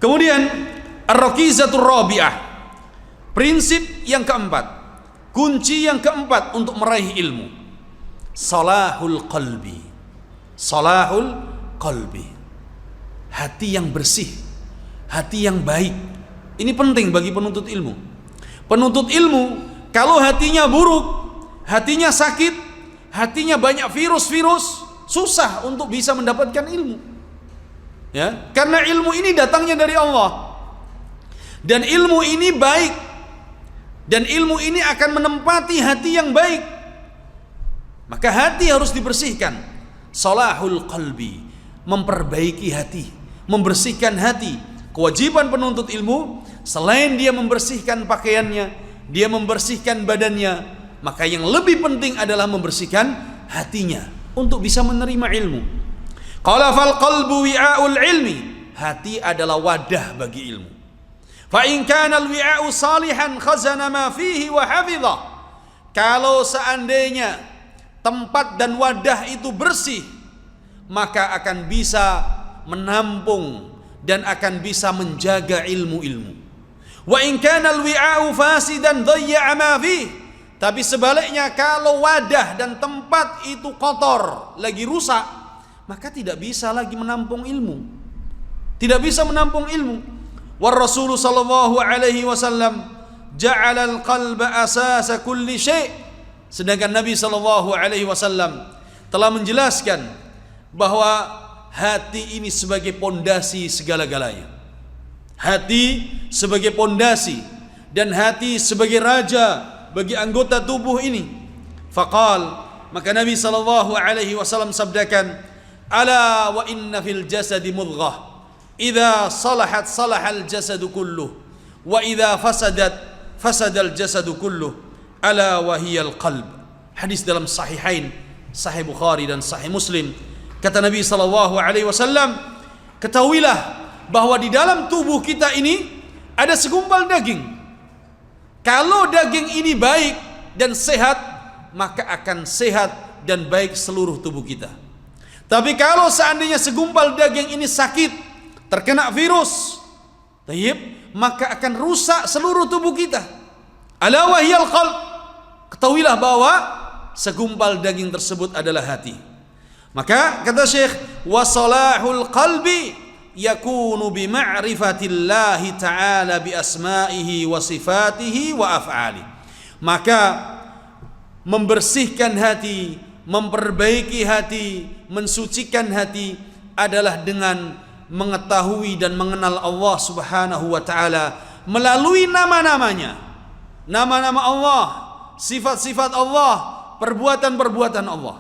Kemudian ar-rakizatur rabi'ah, prinsip yang keempat, kunci yang keempat untuk meraih ilmu, salahul qalbi. Salahul qalbi, hati yang bersih, hati yang baik. Ini penting bagi penuntut ilmu. Penuntut ilmu kalau hatinya buruk, hatinya sakit, hatinya banyak virus-virus, susah untuk bisa mendapatkan ilmu. Ya, karena ilmu ini datangnya dari Allah. Dan ilmu ini baik. Dan ilmu ini akan menempati hati yang baik. Maka hati harus dibersihkan. Salahul qalbi, memperbaiki hati, membersihkan hati. Kewajiban penuntut ilmu, selain dia membersihkan pakaiannya, dia membersihkan badannya, maka yang lebih penting adalah membersihkan hatinya untuk bisa menerima ilmu. Qala fal qalbu wi'aul ilmi, hati adalah wadah bagi ilmu. Fa in kana al wi'a'u salihan khazana ma fihi wa hafidha. Kalau seandainya tempat dan wadah itu bersih, maka akan bisa menampung dan akan bisa menjaga ilmu-ilmu. Wa in kana al-wi'a'u fasidan dhayya'a ma fihi. Tapi sebaliknya kalau wadah dan tempat itu kotor, lagi rusak, maka tidak bisa lagi menampung ilmu. Tidak bisa menampung ilmu. War Rasul sallallahu alaihi wasallam ja'ala al-qalba asasa kulli syai'. Sedangkan Nabi sallallahu alaihi wasallam telah menjelaskan bahwa hati ini sebagai pondasi segala-galanya. Hati sebagai pondasi dan hati sebagai raja bagi anggota tubuh ini. Faqal, maka Nabi sallallahu alaihi wasallam sabdakan, ala wa inna fil jasadi mudghah, idza salahat salahal jasadu kulluh, wa idza fasadat fasadal jasadu kulluh, ala wahiyal qalb. Hadis dalam sahihain, sahih Bukhari dan sahih Muslim. Kata Nabi sallallahu alaihi wasallam, ketahuilah bahwa di dalam tubuh kita ini ada segumpal daging. Kalau daging ini baik dan sehat, maka akan sehat dan baik seluruh tubuh kita. Tapi kalau seandainya segumpal daging ini sakit, terkena virus, maka akan rusak seluruh tubuh kita. Ala wahiyal qalb. Ketahuilah bahwa segumpal daging tersebut adalah hati. Maka kata Syekh, wa salahul qalbi yakunu bi ma'rifatillahi ta'ala bi asma'ihi wa sifatihi wa af'ali. Maka membersihkan hati, memperbaiki hati, mensucikan hati adalah dengan mengetahui dan mengenal Allah Subhanahu wa taala melalui nama-namanya. Nama-nama Allah, sifat-sifat Allah, perbuatan-perbuatan Allah.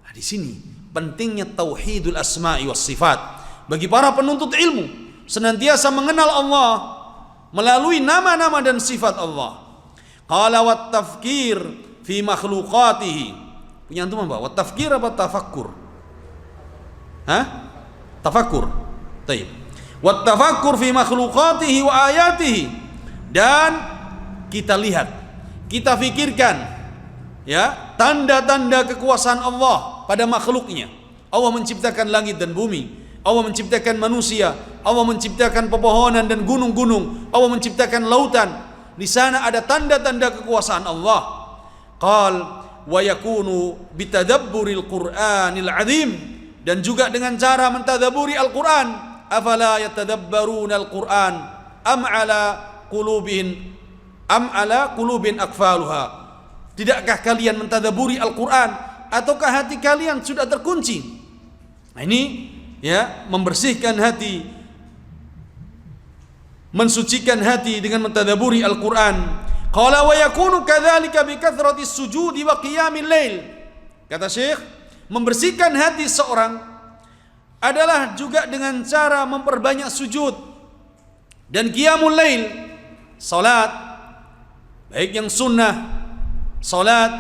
Nah, di sini pentingnya tauhidul asma'i was sifat. Bagi para penuntut ilmu, senantiasa mengenal Allah melalui nama-nama dan sifat Allah. Qala wat tafkir fi makhluqatihi. Punya antum apa? Wat tafkir apa tafakkur? Hah? Tafakkur. Baik. Wat tafakkur fi makhluqatihi wa ayatihi. Dan kita lihat, kita fikirkan ya, tanda-tanda kekuasaan Allah pada makhluknya. Allah menciptakan langit dan bumi, Allah menciptakan manusia, Allah menciptakan pepohonan dan gunung-gunung, Allah menciptakan lautan. Di sana ada tanda-tanda kekuasaan Allah. Qal wa yakunu bitadabburil Qur'anil azim, dan juga dengan cara mentadabburi Al-Qur'an. Afala yatadabbaruna Al-Qur'an am ala qulubin akfaluha. Tidakkah kalian mentadabburi Al-Qur'an ataukah hati kalian sudah terkunci? Nah, ini ya, membersihkan hati, mensucikan hati dengan mentadabburi Al-Qur'an. Qala wa yakunu kadzalika bi kathrati sujudi wa qiyamil lail. Kata Syekh, membersihkan hati seorang adalah juga dengan cara memperbanyak sujud dan qiyamul lail, salat baik yang sunnah, salat,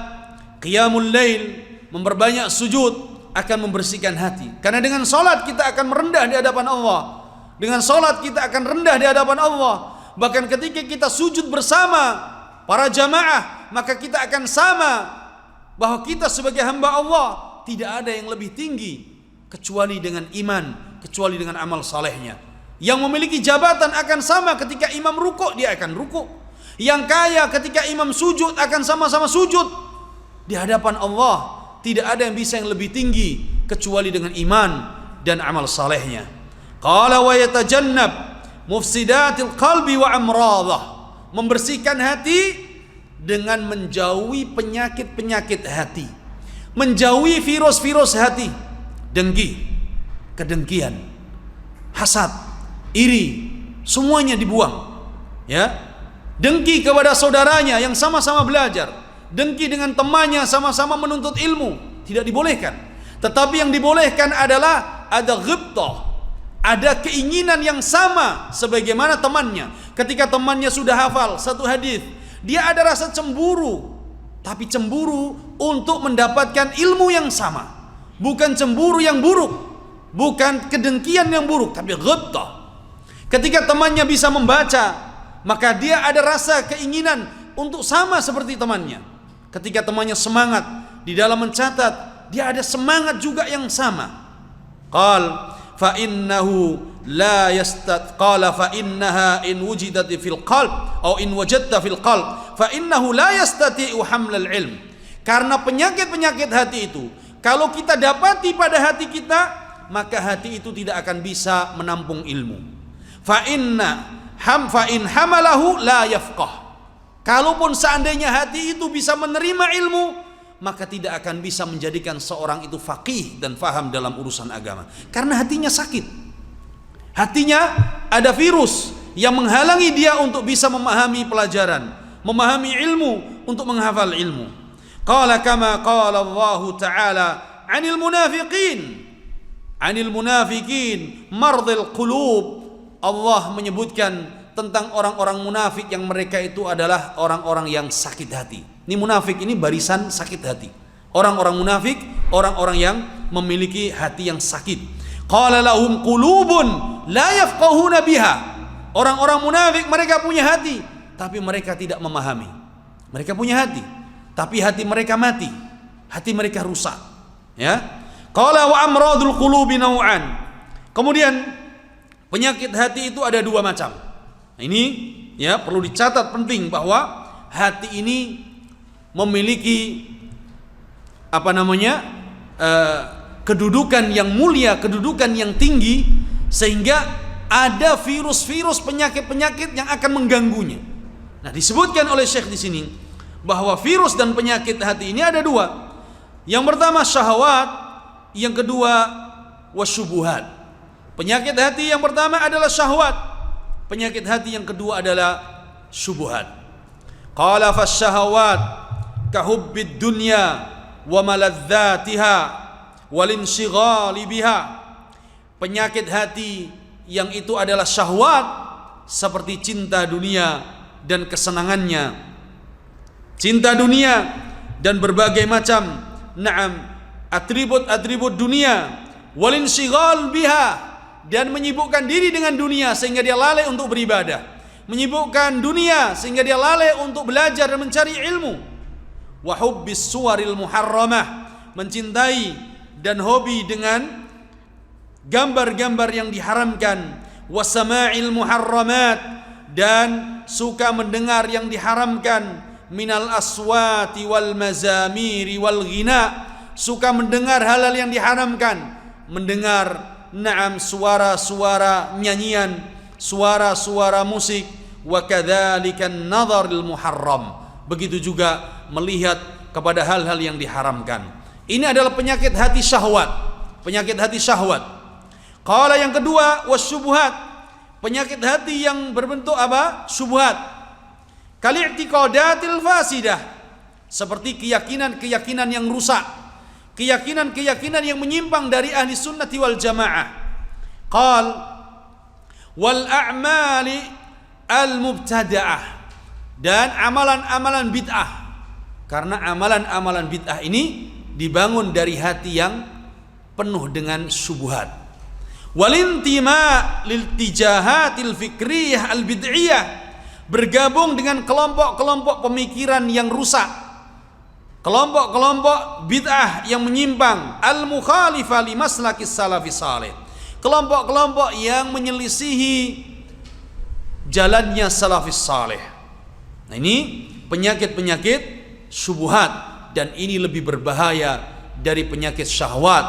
qiyamul lail, memperbanyak sujud akan membersihkan hati. Karena dengan salat kita akan merendah di hadapan Allah. Dengan salat kita akan rendah di hadapan Allah. Bahkan ketika kita sujud bersama para jamaah, maka kita akan sama bahwa kita sebagai hamba Allah tidak ada yang lebih tinggi kecuali dengan iman, kecuali dengan amal salehnya. Yang memiliki jabatan akan sama ketika imam rukuk, dia akan rukuk. Yang kaya ketika imam sujud akan sama-sama sujud. Di hadapan Allah tidak ada yang bisa yang lebih tinggi kecuali dengan iman dan amal salehnya. Qala wa yatajannab mufsidatil qalbi wa amradah. Membersihkan hati dengan menjauhi penyakit-penyakit hati. Menjauhi virus-virus hati. Dengki, kedengkian, hasad, iri, semuanya dibuang. Ya. Dengki kepada saudaranya yang sama-sama belajar, dengki dengan temannya sama-sama menuntut ilmu, tidak dibolehkan. Tetapi yang dibolehkan adalah ada ghibtah, ada keinginan yang sama sebagaimana temannya. Ketika temannya sudah hafal satu hadis, dia ada rasa cemburu, tapi cemburu untuk mendapatkan ilmu yang sama, bukan cemburu yang buruk, bukan kedengkian yang buruk, tapi ghibtah. Ketika temannya bisa membaca, maka dia ada rasa keinginan untuk sama seperti temannya. Ketika temannya semangat di dalam mencatat, dia ada semangat juga yang sama. Qal fa innahu la qala fa innaha in wujidat fil qalb atau in wajadta fil qalb fa innahu la yastati'u hamlal ilm. Karena penyakit-penyakit hati itu kalau kita dapati pada hati kita, maka hati itu tidak akan bisa menampung ilmu. Fa in hamalahu la yafqah. Kalaupun seandainya hati itu bisa menerima ilmu, maka tidak akan bisa menjadikan seorang itu faqih dan faham dalam urusan agama. Karena hatinya sakit. Hatinya ada virus yang menghalangi dia untuk bisa memahami pelajaran, memahami ilmu, untuk menghafal ilmu. Qala kama qala Allah Ta'ala 'anil munafiqin mardhil qulub. Allah menyebutkan tentang orang-orang munafik yang mereka itu adalah orang-orang yang sakit hati. Ini munafik ini barisan sakit hati. Orang-orang munafik, orang-orang yang memiliki hati yang sakit. Qala lahum qulubun la yafqahuna biha. Orang-orang munafik mereka punya hati, tapi mereka tidak memahami. Mereka punya hati, tapi hati mereka mati. Hati mereka rusak. Ya. Qala wa amradul qulubi naw'an. Kemudian penyakit hati itu ada dua macam. Nah, ini ya perlu dicatat penting bahwa hati ini memiliki kedudukan yang mulia, kedudukan yang tinggi, sehingga ada virus-virus penyakit-penyakit yang akan mengganggunya. Nah, disebutkan oleh Syekh di sini bahwa virus dan penyakit hati ini ada dua. Yang pertama syahwat, yang kedua wasyubuhat. Penyakit hati yang pertama adalah syahwat. Penyakit hati yang kedua adalah syubhat. Qala fasyahawat kahubbid dunya wa maladzatiha wal inshighali biha. Penyakit hati yang itu adalah syahwat seperti cinta dunia dan kesenangannya. Cinta dunia dan berbagai macam atribut-atribut dunia, wal inshighal biha, dan menyibukkan diri dengan dunia sehingga dia lalai untuk beribadah, menyibukkan dunia sehingga dia lalai untuk belajar dan mencari ilmu. Wa hubbis suwaril muharramah, mencintai dan hobi dengan gambar-gambar yang diharamkan. Wa sama'il muharramat, dan suka mendengar yang diharamkan. Minal aswati wal mazamiri wal ghina, suka mendengar hal-hal yang diharamkan, mendengar suara-suara nyanyian, suara-suara musik, wa kadzalika an-nadharil muharram. Begitu juga melihat kepada hal-hal yang diharamkan. Ini adalah penyakit hati syahwat, penyakit hati syahwat. Qala yang kedua wasyubhat, penyakit hati yang berbentuk apa? Syubhat. Kali'tiqadatil fasidah, seperti keyakinan-keyakinan yang rusak, keyakinan-keyakinan yang menyimpang dari ahli sunnati wal jamaah. Qal wal a'mali al mubtada'ah, dan amalan-amalan bid'ah. Karena amalan-amalan bid'ah ini dibangun dari hati yang penuh dengan syubhat. Wal intima lil tijahatil fikriyah al bid'iyah, bergabung dengan kelompok-kelompok pemikiran yang rusak, kelompok-kelompok bid'ah yang menyimpang, al-mukhalifah li maslakis salafis salih, kelompok-kelompok yang menyelisihi jalannya salafis saleh. Nah, ini penyakit-penyakit syubhat, dan ini lebih berbahaya dari penyakit syahwat,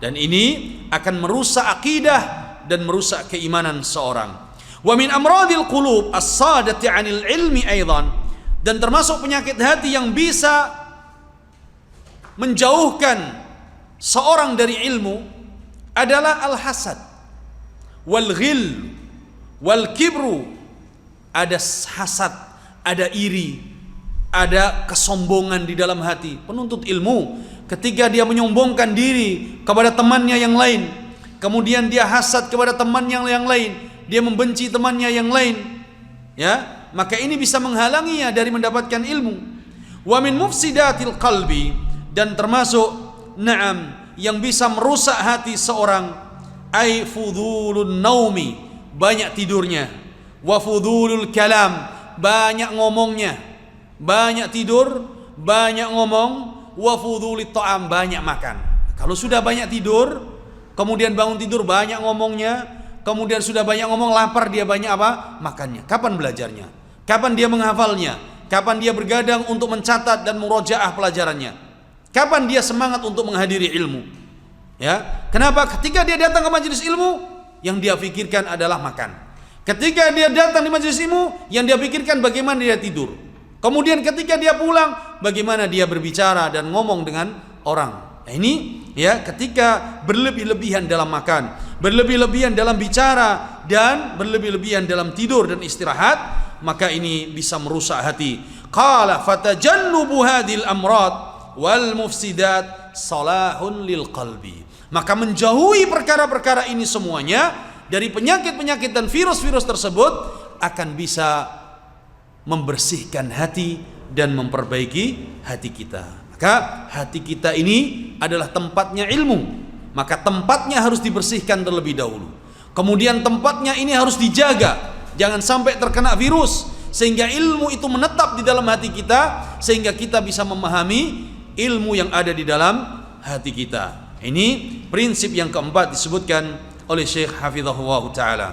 dan ini akan merusak akidah dan merusak keimanan seorang. Wa min amradil qulub as-sadati 'anil ilmi aidan, dan termasuk penyakit hati yang bisa menjauhkan seorang dari ilmu adalah al-hasad wal ghil wal kibru. Ada hasad, ada iri, ada kesombongan di dalam hati penuntut ilmu. Ketika dia menyombongkan diri kepada temannya yang lain, kemudian dia hasad kepada temannya yang lain, dia membenci temannya yang lain, ya, maka ini bisa menghalanginya dari mendapatkan ilmu. Wa min mufsidatil qalbi, dan termasuk yang bisa merusak hati seorang, ai fudulun naumi, banyak tidurnya, wa fudulul kalam, banyak ngomongnya, banyak tidur, banyak ngomong, wa fudulit ta'am, banyak makan. Kalau sudah banyak tidur, kemudian bangun tidur banyak ngomongnya, kemudian sudah banyak ngomong, lapar dia banyak apa? Makannya. Kapan belajarnya? Kapan dia menghafalnya? Kapan dia bergadang untuk mencatat dan murojaah pelajarannya? Kapan dia semangat untuk menghadiri ilmu? Ya, kenapa? Ketika dia datang ke majelis ilmu, yang dia pikirkan adalah makan. Ketika dia datang di majelis ilmu, yang dia pikirkan bagaimana dia tidur. Kemudian ketika dia pulang, bagaimana dia berbicara dan ngomong dengan orang. Nah, ini ya, ketika berlebih-lebihan dalam makan, berlebih-lebihan dalam bicara, dan berlebih-lebihan dalam tidur dan istirahat, maka ini bisa merusak hati. Qala fatajannubu hadhil amrad wal mufsidat salahun lil qalbi. Maka menjauhi perkara-perkara ini semuanya dari penyakit-penyakit dan virus-virus tersebut akan bisa membersihkan hati dan memperbaiki hati kita. Maka hati kita ini adalah tempatnya ilmu, maka tempatnya harus dibersihkan terlebih dahulu. Kemudian tempatnya ini harus dijaga, jangan sampai terkena virus, sehingga ilmu itu menetap di dalam hati kita, sehingga kita bisa memahami ilmu yang ada di dalam hati kita. Ini prinsip yang keempat disebutkan oleh Syekh Hafizahullah Ta'ala.